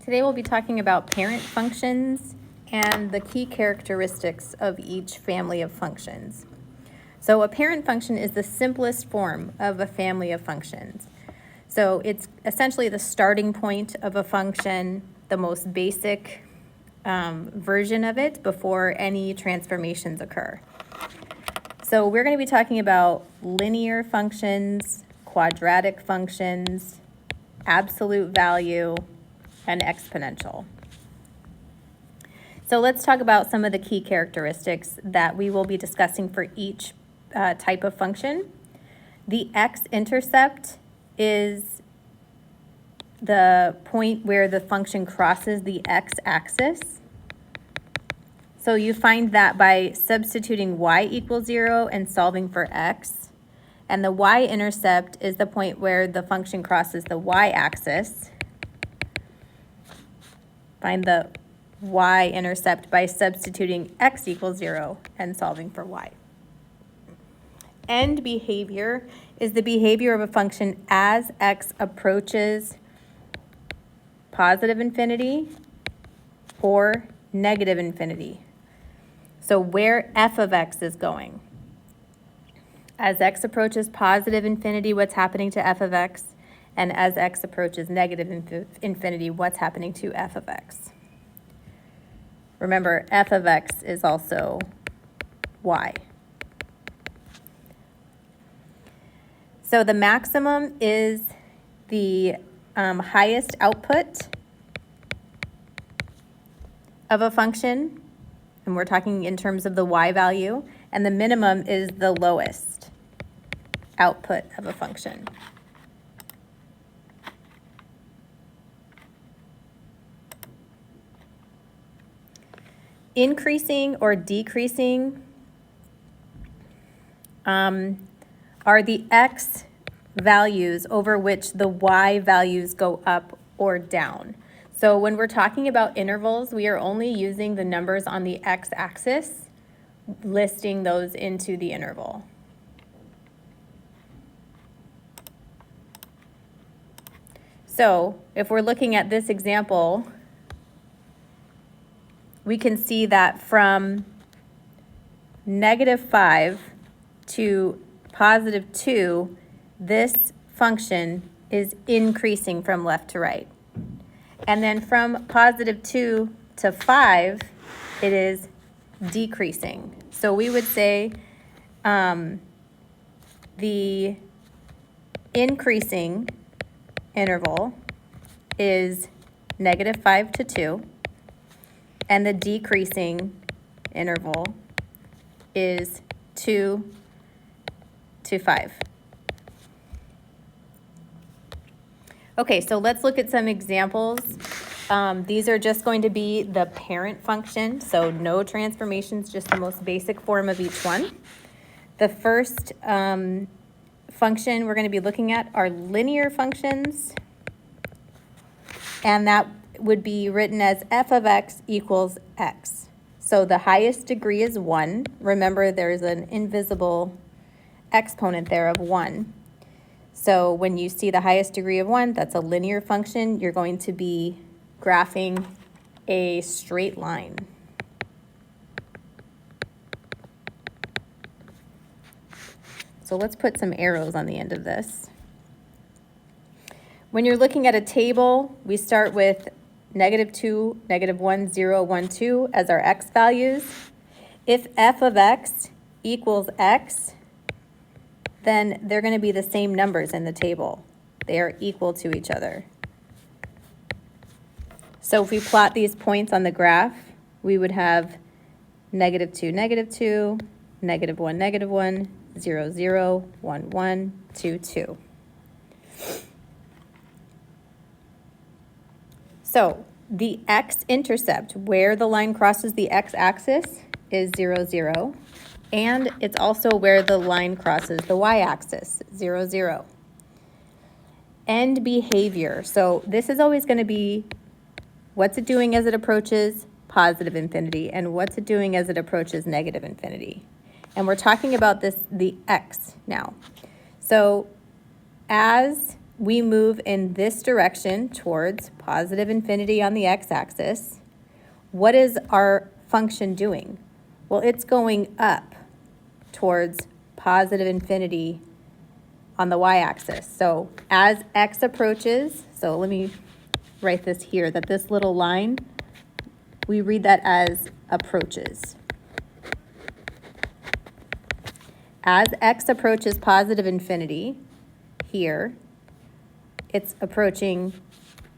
Today we'll be talking about parent functions and the key characteristics of each family of functions. So a parent function is the simplest form of a family of functions. So it's essentially the starting point of a function, the most basic version of it before any transformations occur. So we're going to be talking about linear functions, quadratic functions, absolute value, and exponential. So let's talk about some of the key characteristics that we will be discussing for each type of function. The x-intercept is the point where the function crosses the x-axis. So you find that by substituting y equals 0 and solving for x. And the y-intercept is the point where the function crosses the y-axis. Find the y-intercept by substituting x equals 0 and solving for y. End behavior is the behavior of a function as x approaches positive infinity or negative infinity. So where f of x is going. As x approaches positive infinity, what's happening to f of x? And as x approaches negative infinity, what's happening to f of x? Remember, f of x is also y. So the maximum is the highest output of a function, and we're talking in terms of the y value, and the minimum is the lowest output of a function. Increasing or decreasing are the x values over which the y values go up or down. So when we're talking about intervals, we are only using the numbers on the x-axis, listing those into the interval. So if we're looking at this example, we can see that from -5 to +2, this function is increasing from left to right. And then from +2 to 5, it is decreasing. So we would say the increasing interval is -5 to 2. And the decreasing interval is 2 to 5. Okay, so let's look at some examples. These are just going to be the parent function, so no transformations, just the most basic form of each one. The first function we're going to be looking at are linear functions, and that would be written as f of x equals x. So the highest degree is 1. Remember, there's an invisible exponent there of 1. So when you see the highest degree of 1, that's a linear function. You're going to be graphing a straight line. So let's put some arrows on the end of this. When you're looking at a table, we start with -2, -1, 0, 1, 2 as our x values. If f of x equals x, then they're going to be the same numbers in the table. They are equal to each other. So if we plot these points on the graph, we would have -2, -2, -1, -1, 0, 0, 1, 1, 2, 2. So the x-intercept, where the line crosses the x-axis, is 0, 0. And it's also where the line crosses the y-axis, 0, 0. End behavior. So this is always going to be what's it doing as it approaches positive infinity, and what's it doing as it approaches negative infinity. And we're talking about the x now. So as we move in this direction towards positive infinity on the x-axis, what is our function doing? Well, it's going up towards positive infinity on the y-axis. So as x approaches, so let me write this here, that this little line, we read that as approaches. As x approaches positive infinity, here, it's approaching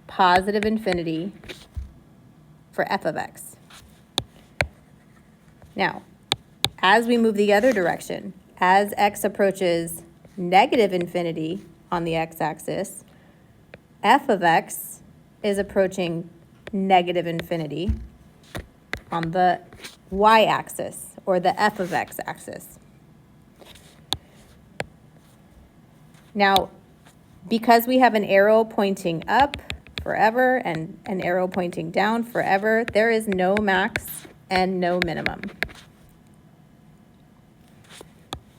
positive infinity for f of x. Now, as we move the other direction, as x approaches negative infinity on the x-axis, f of x is approaching negative infinity on the y-axis, or the f of x axis. Now, because we have an arrow pointing up forever and an arrow pointing down forever, there is no max and no minimum.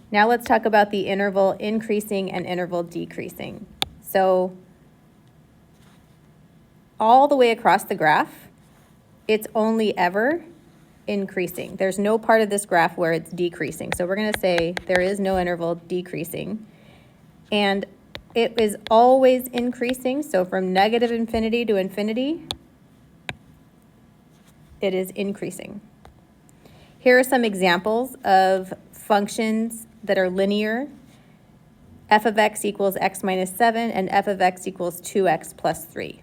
Now let's talk about the interval increasing and interval decreasing. So all the way across the graph, it's only ever increasing. There's no part of this graph where it's decreasing. So we're going to say there is no interval decreasing. And it is always increasing. So from negative infinity to infinity, it is increasing. Here are some examples of functions that are linear. F of x equals x minus 7 and f of x equals 2x plus 3.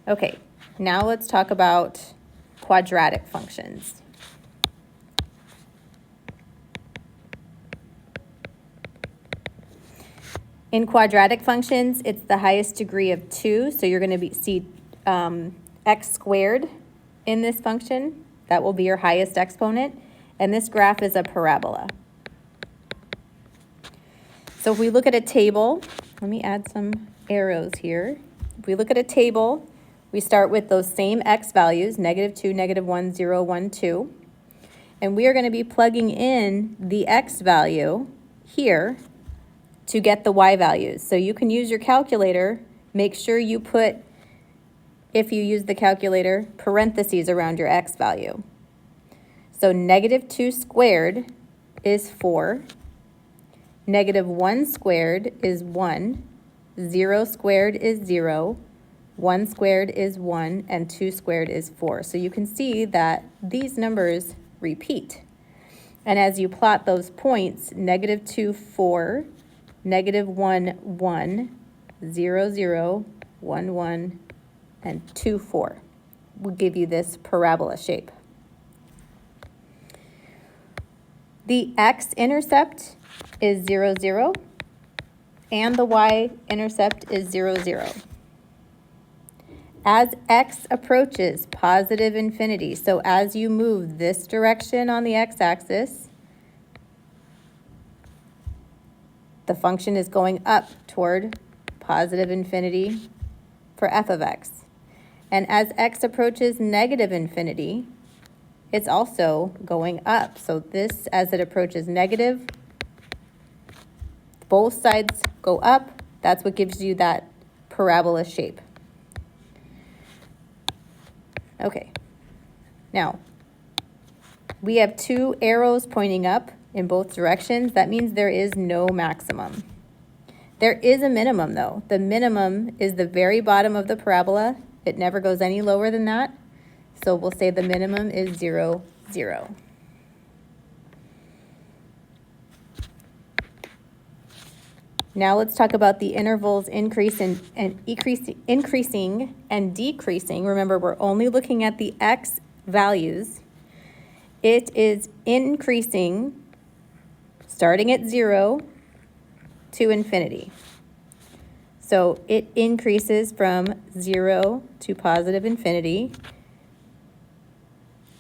Okay, now let's talk about quadratic functions. In quadratic functions, it's the highest degree of 2, so you're going to see x squared in this function. That will be your highest exponent, and this graph is a parabola. So if we look at a table, let me add some arrows here. If we look at a table, we start with those same x values, -2, -1, 0, 1, 2. And we are going to be plugging in the x value here to get the y values. So you can use your calculator. Make sure you put, if you use the calculator, parentheses around your x value. So -2 squared is 4. -1 squared is 1. 0 squared is 0. 1 squared is 1, and 2 squared is 4. So you can see that these numbers repeat. And as you plot those points, -2, 4, -1, 1, 0, 0, 1, 1, and 2, 4 will give you this parabola shape. The x-intercept is 0, 0, and the y-intercept is 0, 0. As x approaches positive infinity, so as you move this direction on the x-axis, the function is going up toward positive infinity for f of x. And as x approaches negative infinity, it's also going up. So this, as it approaches negative, both sides go up. That's what gives you that parabola shape. Okay, now we have two arrows pointing up in both directions. That means there is no maximum. There is a minimum though. The minimum is the very bottom of the parabola. It never goes any lower than that. So we'll say the minimum is 0, 0. Now let's talk about the intervals increasing and decreasing. Remember, we're only looking at the x values. It is increasing starting at 0 to infinity. So it increases from 0 to positive infinity.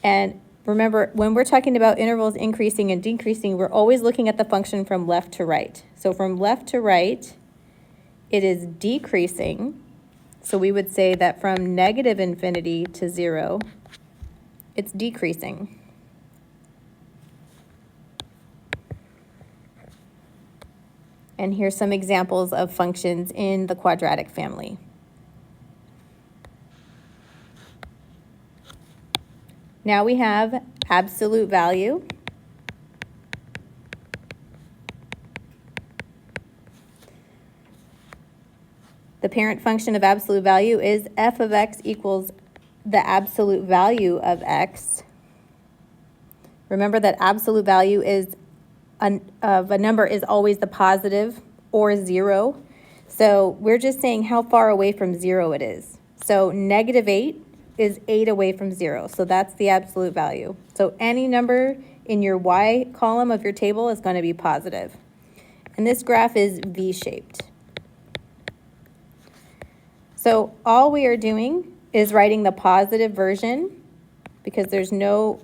And remember, when we're talking about intervals increasing and decreasing, we're always looking at the function from left to right. So from left to right, it is decreasing. So we would say that from negative infinity to 0, it's decreasing. And here's some examples of functions in the quadratic family. Now we have absolute value. The parent function of absolute value is f of x equals the absolute value of x. Remember that absolute value is of a number is always the positive or 0. So we're just saying how far away from 0 it is. So -8 is 8 away from 0. So that's the absolute value. So any number in your y column of your table is going to be positive. And this graph is V-shaped. So all we are doing is writing the positive version because there's no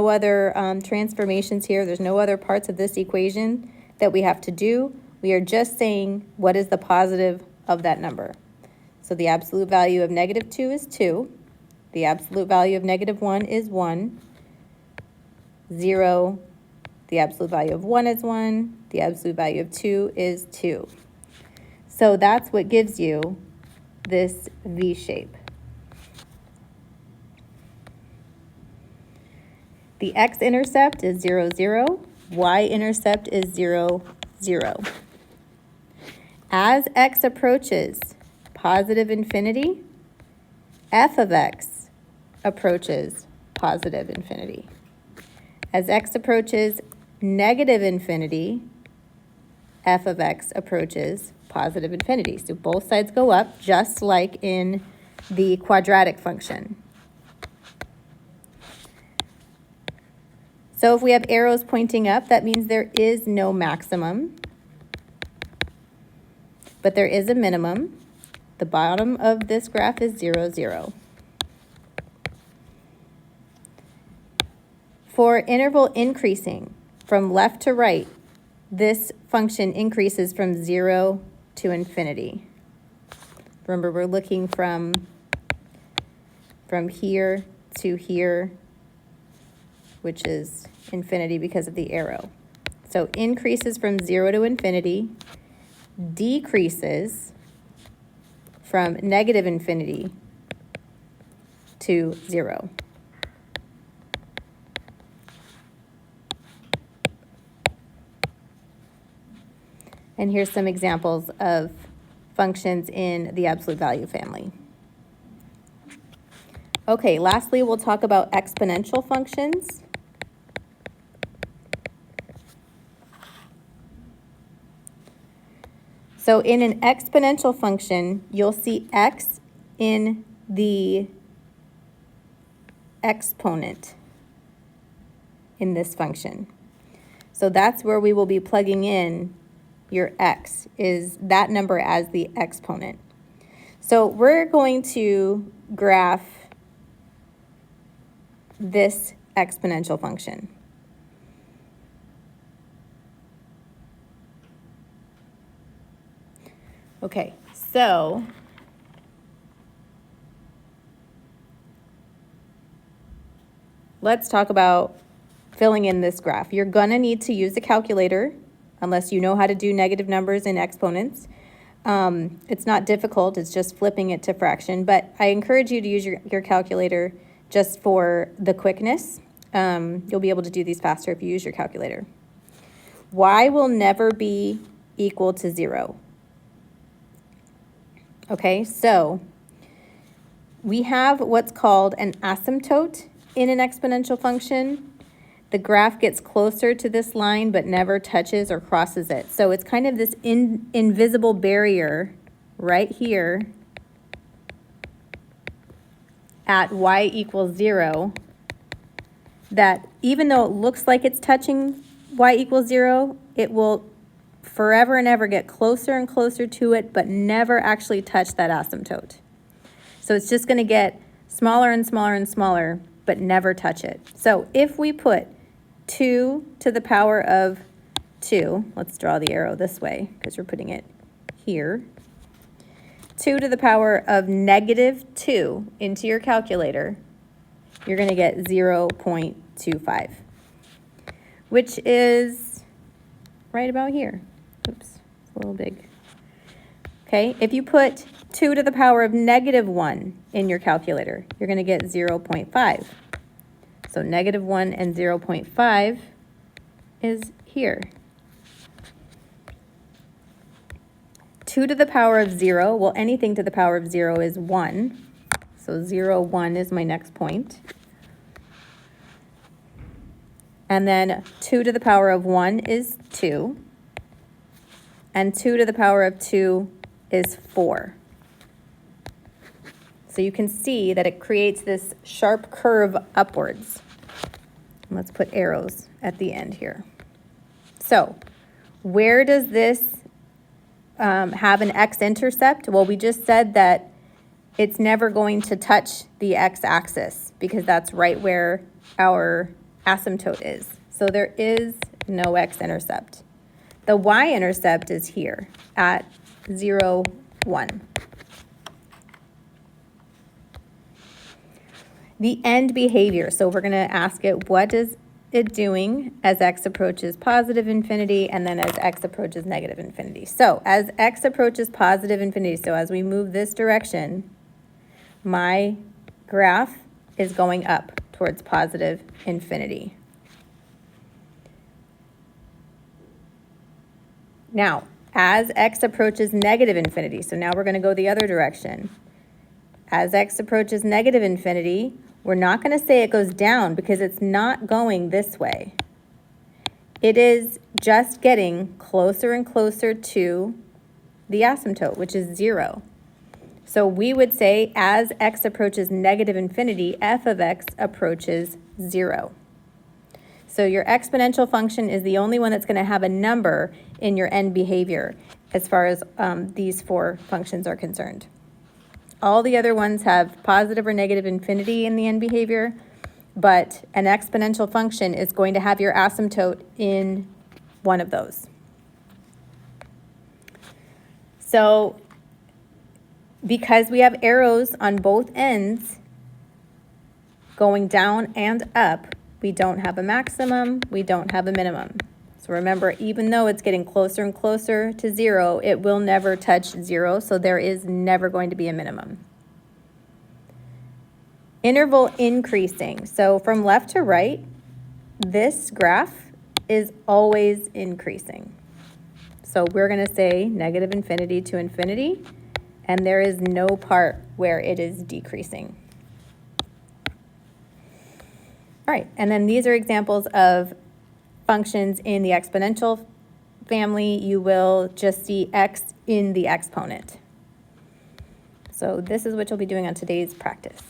other transformations here. There's no other parts of this equation that we have to do. We are just saying what is the positive of that number. So the absolute value of -2 is 2. The absolute value of -1 is 1. 0. The absolute value of 1 is 1. The absolute value of 2 is 2. So that's what gives you this V shape. The x-intercept is 0, 0. Y-intercept is 0, 0. As x approaches positive infinity, f of x approaches positive infinity. As x approaches negative infinity, f of x approaches positive infinity. So both sides go up, just like in the quadratic function. So if we have arrows pointing up, that means there is no maximum, but there is a minimum. The bottom of this graph is 0, 0. For interval increasing from left to right, this function increases from 0 to infinity. Remember, we're looking from here to here, which is infinity because of the arrow. So increases from 0 to infinity, decreases from negative infinity to 0. And here's some examples of functions in the absolute value family. Okay, lastly, we'll talk about exponential functions. So in an exponential function, you'll see x in the exponent in this function. So that's where we will be plugging in your x, is that number as the exponent. So we're going to graph this exponential function. Okay, so let's talk about filling in this graph. You're going to need to use a calculator unless you know how to do negative numbers and exponents. It's not difficult, it's just flipping it to fraction, but I encourage you to use your calculator just for the quickness. You'll be able to do these faster if you use your calculator. Y will never be equal to 0. Okay, so we have what's called an asymptote in an exponential function. The graph gets closer to this line but never touches or crosses it. So it's kind of this invisible barrier right here at y equals 0 that even though it looks like it's touching y equals 0, it will forever and ever get closer and closer to it but never actually touch that asymptote. So it's just going to get smaller and smaller and smaller but never touch it. So if we put 2 to the power of 2, let's draw the arrow this way because we're putting it here, 2 to the power of -2 into your calculator, you're going to get 0.25, which is right about here. oops, it's a little big. Okay, if you put 2 to the power of -1 in your calculator, you're going to get 0.5. So -1 and 0.5 is here. 2 to the power of 0, well, anything to the power of 0 is 1. So 0, 1 is my next point. And then 2 to the power of 1 is 2. And 2 to the power of 2 is 4. So you can see that it creates this sharp curve upwards. Let's put arrows at the end here. So where does this have an x-intercept? Well, we just said that it's never going to touch the x-axis because that's right where our asymptote is. So there is no x-intercept. The y-intercept is here at 0, 1. The end behavior. So we're going to ask it, what is it doing as x approaches positive infinity and then as x approaches negative infinity? So as x approaches positive infinity, so as we move this direction, my graph is going up towards positive infinity. Now, as x approaches negative infinity, so now we're going to go the other direction. As x approaches negative infinity, we're not going to say it goes down because it's not going this way. It is just getting closer and closer to the asymptote, which is 0. So we would say as x approaches negative infinity, f of x approaches 0. So your exponential function is the only one that's going to have a number in your end behavior as far as these 4 functions are concerned. All the other ones have positive or negative infinity in the end behavior, but an exponential function is going to have your asymptote in one of those. So because we have arrows on both ends going down and up, we don't have a maximum, we don't have a minimum. So remember, even though it's getting closer and closer to 0, it will never touch 0, so there is never going to be a minimum. Interval increasing. So from left to right, this graph is always increasing. So we're going to say negative infinity to infinity, and there is no part where it is decreasing. All right, and then these are examples of functions in the exponential family. You will just see x in the exponent. So this is what you'll be doing on today's practice.